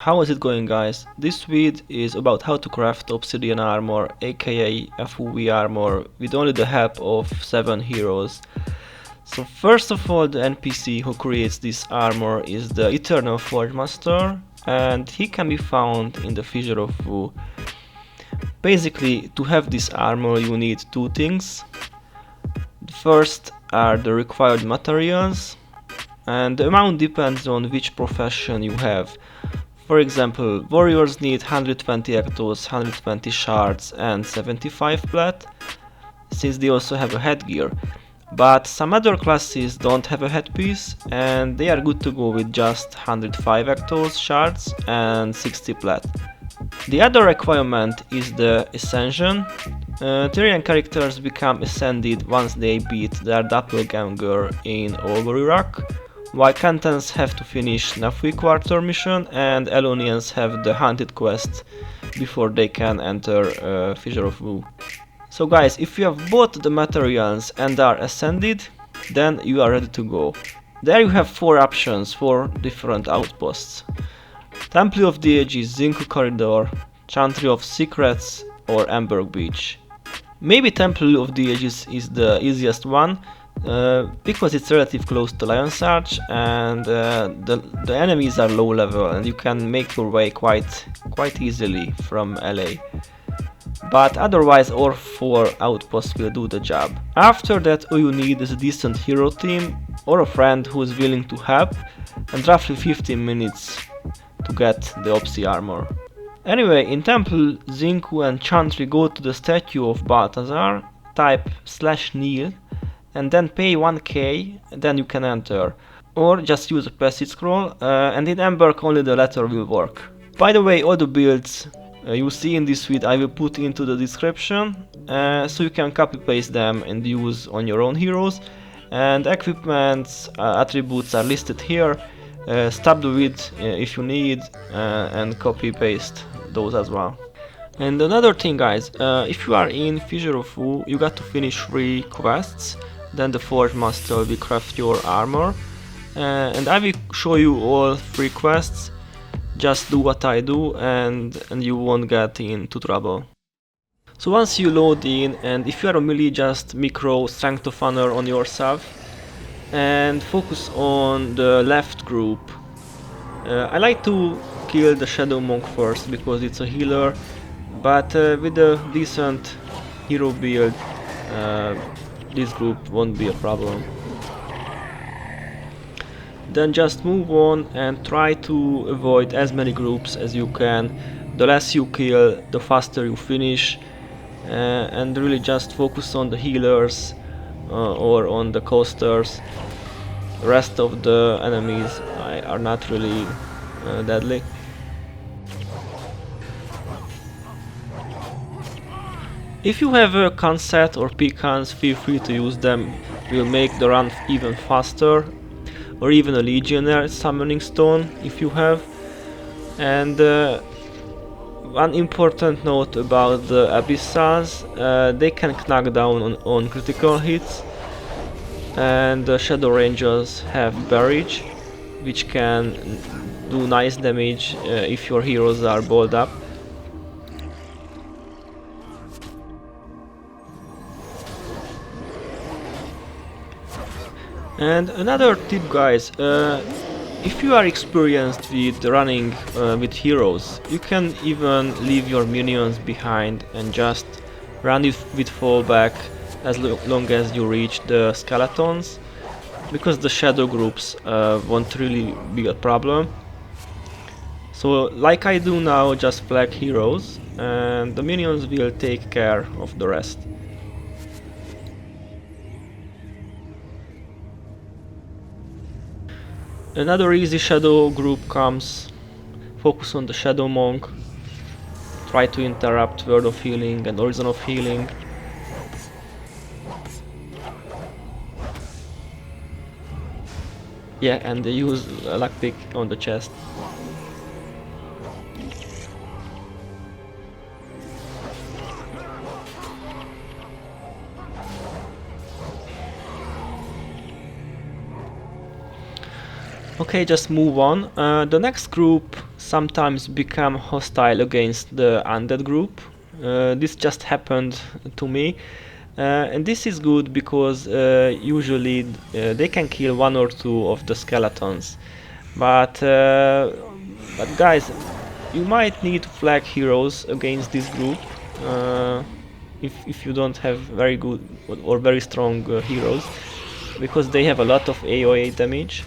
How is it going, guys? This vid is about how to craft Obsidian Armor, aka FOV armor, with only the help of 7 heroes. So first of all, the NPC who creates this armor is the Eternal Forgemaster, and he can be found in the Fissure of Wu. Basically, to have this armor you need two things. The first are the required materials, and the amount depends on which profession you have. For example, warriors need 120 ectos, 120 shards and 75 plat, since they also have a headgear. But some other classes don't have a headpiece, and they are good to go with just 105 ectos, shards and 60 plat. The other requirement is the Ascension. Tyrian characters become ascended once they beat their doppelganger in Ogre, while Cantons have to finish Nafui Quarter mission and Elonians have the Hunted quest before they can enter Fissure of Wu. So guys, if you have bought the materials and are ascended, then you are ready to go. There you have 4 options for different outposts. Temple of the Ages, Zinku Corridor, Chantry of Secrets or Amberg Beach. Maybe Temple of the Ages is the easiest one, because it's relatively close to Lion's Arch and the enemies are low level and you can make your way quite easily from LA. But otherwise all 4 outposts will do the job. After that, all you need is a decent hero team or a friend who is willing to help, and roughly 15 minutes to get the Obsi armor. Anyway, in Temple, Zinku and Chantry go to the statue of Balthazar, type /Neil, and then pay 1k, and then you can enter. Or just use a passage scroll, and in Amberg only the latter will work. By the way, all the builds you see in this vid I will put into the description, so you can copy paste them and use on your own heroes. And equipments, attributes are listed here. Stop the vid if you need, and copy paste those as well. And another thing, guys, if you are in Fissure of Wu, you got to finish 3 quests, then the Forge Master will craft your armor, and I will show you all 3 quests. Just do what I do and you won't get into trouble. So once you load in, and if you are a melee, just micro Strength of Honor on yourself and focus on the left group. I like to kill the Shadow Monk first because it's a healer, but with a decent hero build, this group won't be a problem. Then just move on and try to avoid as many groups as you can. The less you kill, the faster you finish, and really just focus on the healers or on the coasters. The rest of the enemies are not really deadly. If you have a Conset or Pecans, feel free to use them. Will make the run even faster. Or even a Legionnaire Summoning Stone if you have. And one important note about the Abyssals, they can knock down on critical hits, and the Shadow Rangers have Barrage, which can do nice damage if your heroes are balled up. And another tip, guys, if you are experienced with running with heroes, you can even leave your minions behind and just run it with fallback as long as you reach the skeletons, because the shadow groups won't really be a problem. So like I do now, just flag heroes and the minions will take care of the rest. Another easy shadow group comes. Focus on the Shadow Monk. Try to interrupt Word of Healing and Horizon of Healing. Yeah, and they use a lockpick on the chest. Okay, just move on. The next group sometimes become hostile against the undead group. This just happened to me. And this is good because usually they can kill one or two of the skeletons. But guys, you might need to flag heroes against this group if you don't have very good or very strong heroes, because they have a lot of AoE damage,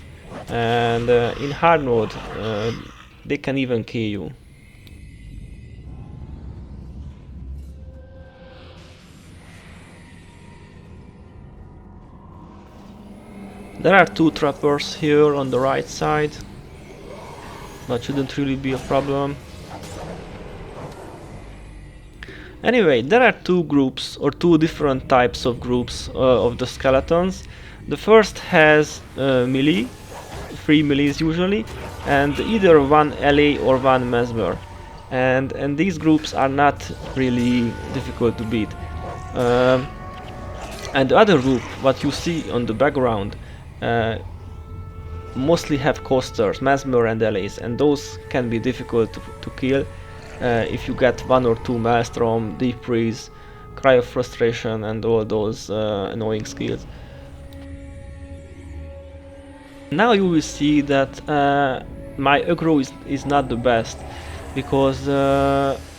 and in hard mode they can even kill you. There are two trappers here on the right side. That shouldn't really be a problem. Anyway, there are two groups, or two different types of groups of the skeletons. The first has melee, 3 melees usually, and either one ally or one mesmer. And these groups are not really difficult to beat. And the other group, what you see on the background, mostly have coasters, mesmer and allies, and those can be difficult to kill if you get one or two maelstrom, deep freeze, cry of frustration, and all those annoying skills. Now you will see that my aggro is not the best, because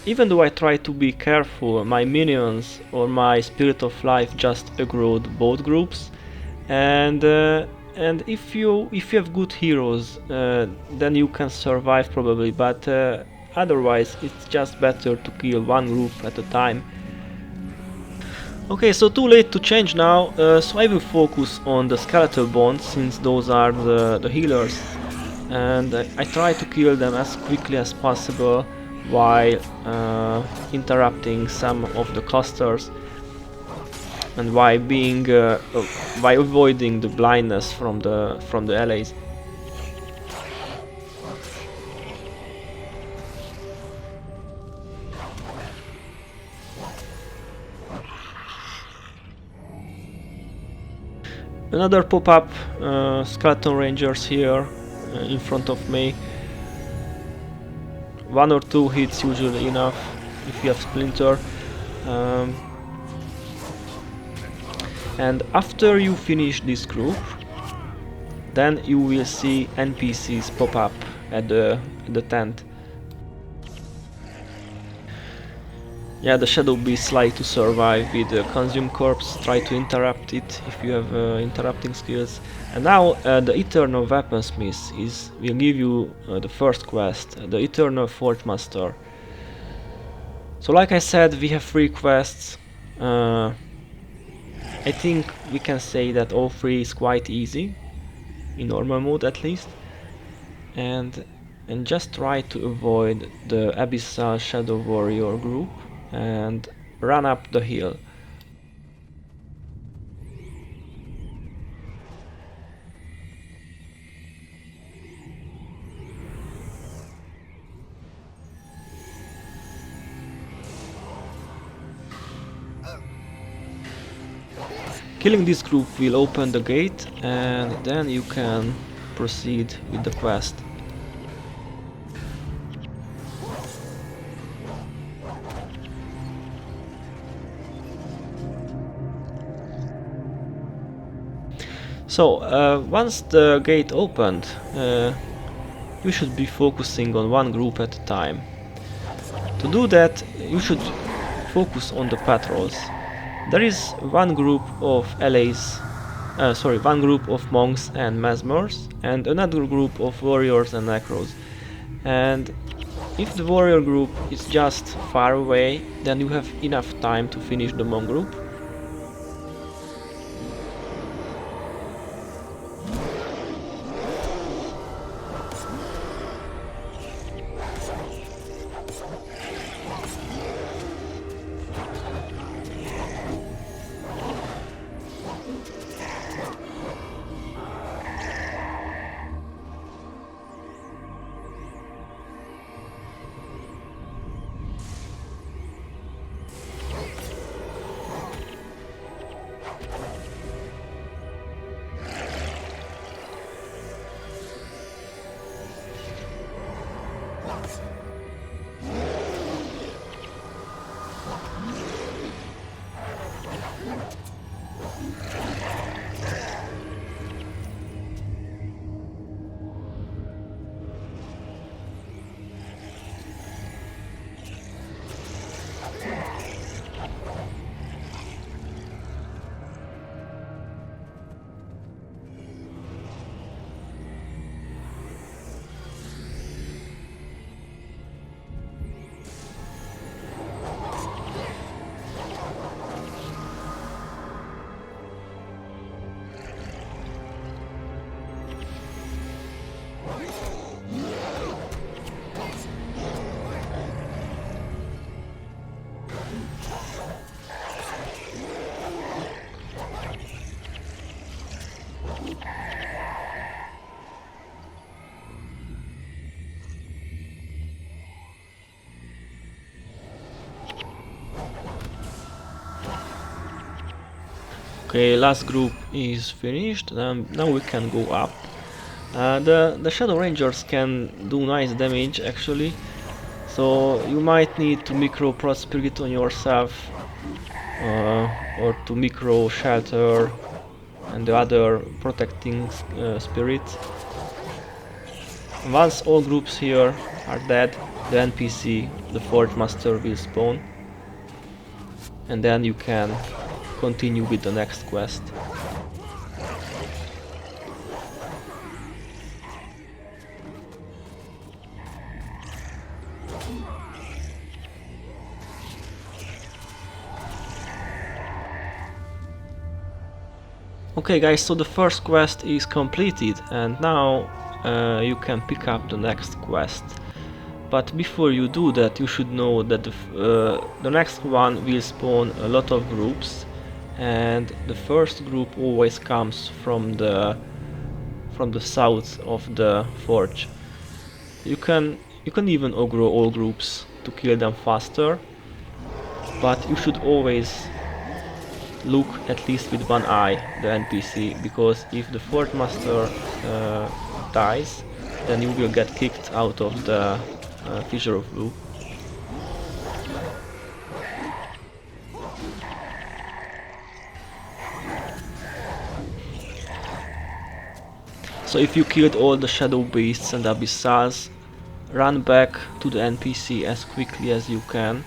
even though I try to be careful, my minions or my spirit of life just aggroed both groups, and if you have good heroes, then you can survive probably, but otherwise it's just better to kill one group at a time. Okay, so too late to change now, so I will focus on the skeletal bonds, since those are the healers, and I try to kill them as quickly as possible while interrupting some of the casters, and while avoiding the blindness from the allies. Another pop-up skeleton rangers here in front of me. One or two hits usually enough if you have splinter. And after you finish this group, then you will see NPCs pop up at the tent. Yeah, the shadow beasts like to survive with the consume corpse. Try to interrupt it if you have interrupting skills. And now the Eternal Weaponsmith will give you the first quest, the Eternal Forgemaster. So like I said, we have 3 quests. I think we can say that all 3 is quite easy, in normal mode at least. And just try to avoid the Abyssal Shadow Warrior group and run up the hill. Killing this group will open the gate, and then you can proceed with the quest. So, once the gate opened, you should be focusing on one group at a time. To do that, you should focus on the patrols. There is one group of allies, one group of monks and mesmers, and another group of warriors and necros. And if the warrior group is just far away, then you have enough time to finish the monk group. Okay, last group is finished. Now we can go up. The Shadow Rangers can do nice damage actually, so you might need to micro Spirit on yourself or to micro Shelter and the other protecting spirit. Once all groups here are dead, the NPC, the Forgemaster, will spawn, and then you can continue with the next quest. Okay guys, so the first quest is completed and now you can pick up the next quest. But before you do that, you should know that the next one will spawn a lot of groups, and the first group always comes from the south of the forge. You can even aggro all groups to kill them faster, but you should always look at least with one eye the NPC, because if the Forgemaster dies, then you will get kicked out of the Fissure of Blue. So if you killed all the Shadow Beasts and Abyssals, run back to the NPC as quickly as you can,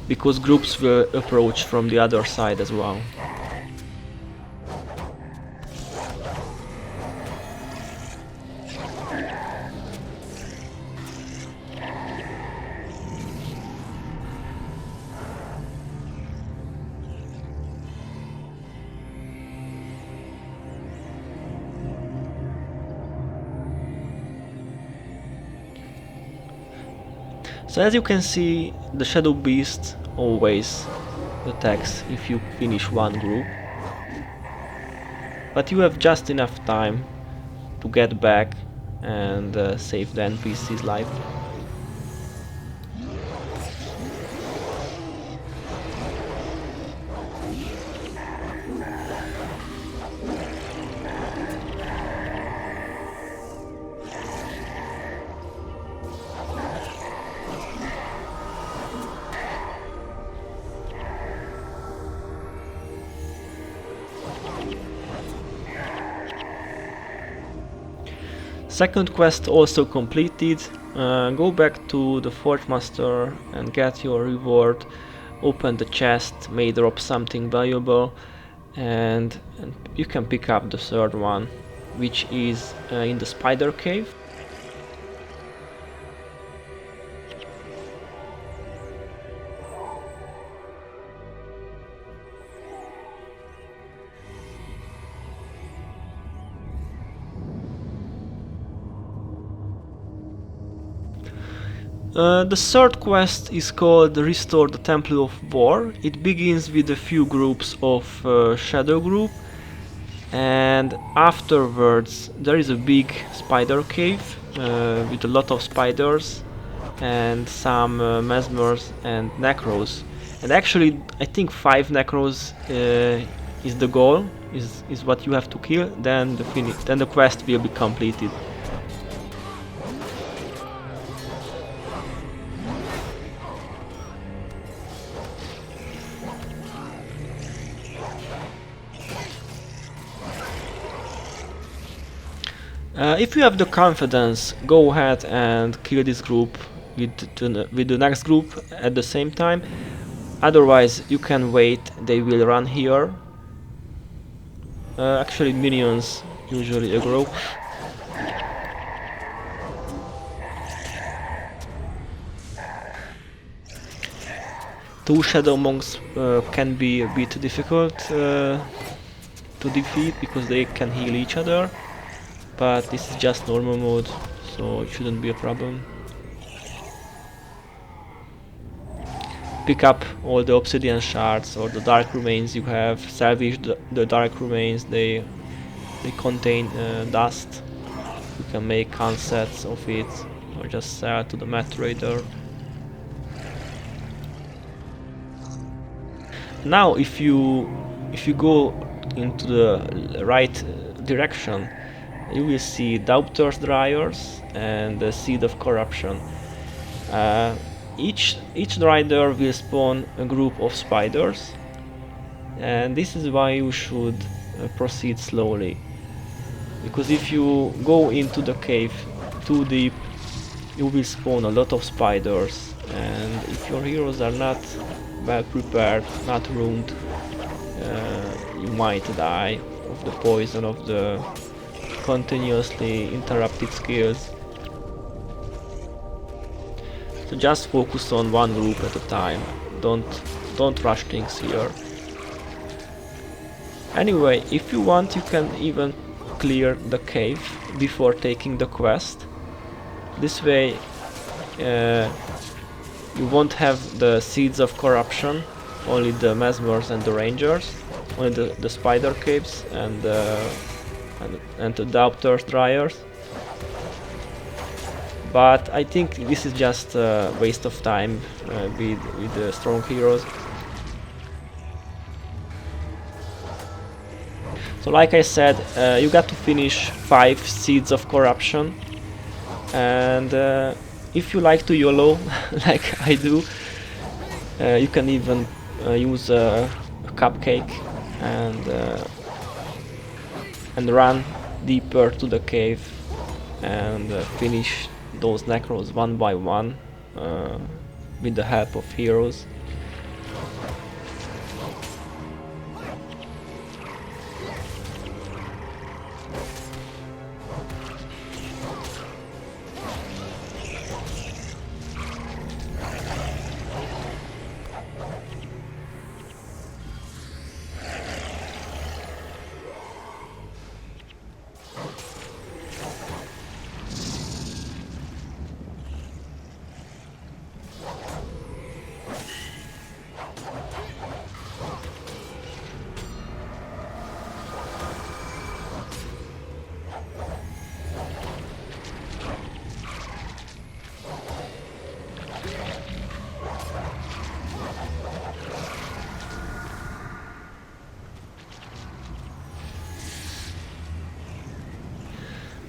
because groups will approach from the other side as well. So as you can see, the Shadow Beast always attacks if you finish one group, but you have just enough time to get back and save the NPC's life. Second quest also completed. Go back to the Forgemaster and get your reward. Open the chest, may drop something valuable, and you can pick up the third one, which is in the Spider Cave. The third quest is called Restore the Temple of War. It begins with a few groups of Shadow Group, and afterwards there is a big spider cave with a lot of spiders and some mesmers and necros. And actually I think 5 necros is the goal, is what you have to kill, then the quest will be completed. If you have the confidence, go ahead and kill this group with the next group at the same time. Otherwise, you can wait, they will run here. Actually, minions usually aggro. Two Shadow Monks can be a bit difficult to defeat because they can heal each other. But this is just normal mode, so it shouldn't be a problem. Pick up all the obsidian shards or the dark remains you have, salvage the dark remains, they contain dust. You can make consets of it or just sell to the mat trader. Now if you if you go into the right direction, you will see Doubter's Dryers and the Seed of Corruption. Each rider will spawn a group of spiders, and this is why you should proceed slowly, because if you go into the cave too deep, you will spawn a lot of spiders, and if your heroes are not well prepared, not ruined, you might die of the poison of the continuously interrupted skills. So just focus on one group at a time. Don't rush things here. Anyway, if you want, you can even clear the cave before taking the quest. This way you won't have the Seeds of Corruption, only the Mesmers and the Rangers, only the Spider Caves and the Doubter's Dryers. But I think this is just a waste of time with the strong heroes. So like I said, you got to finish 5 Seeds of Corruption, and if you like to YOLO like I do, you can even use a cupcake and run deeper to the cave and finish those necros one by one with the help of heroes.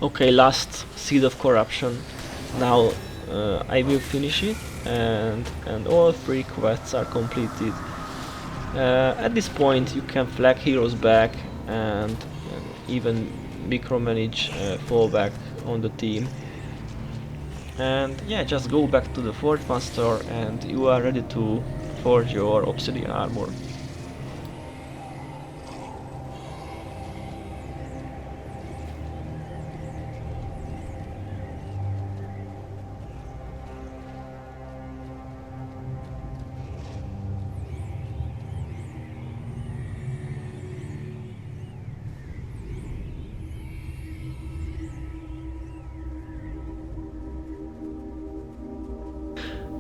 Okay, last Seed of Corruption. Now I will finish it, and all 3 quests are completed. At this point you can flag heroes back and even micromanage fallback on the team. And yeah, just go back to the Forgemaster and you are ready to forge your Obsidian Armor.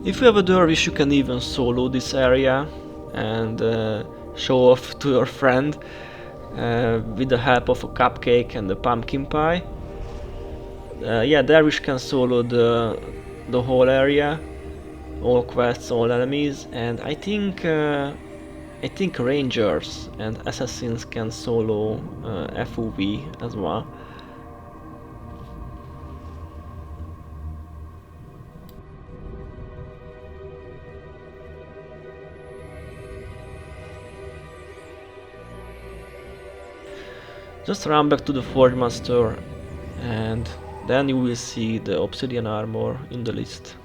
If you have a dervish, you can even solo this area and show off to your friend with the help of a cupcake and a pumpkin pie. Yeah, dervish can solo the whole area, all quests, all enemies, and I think rangers and assassins can solo FOV as well. Just run back to the Forgemaster and then you will see the Obsidian Armor in the list.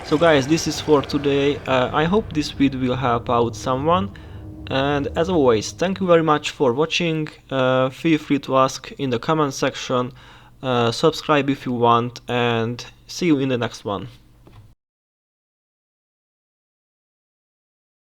So guys, this is for today. I hope this video will help out someone, and as always, thank you very much for watching. Feel free to ask in the comment section, subscribe if you want, and see you in the next one.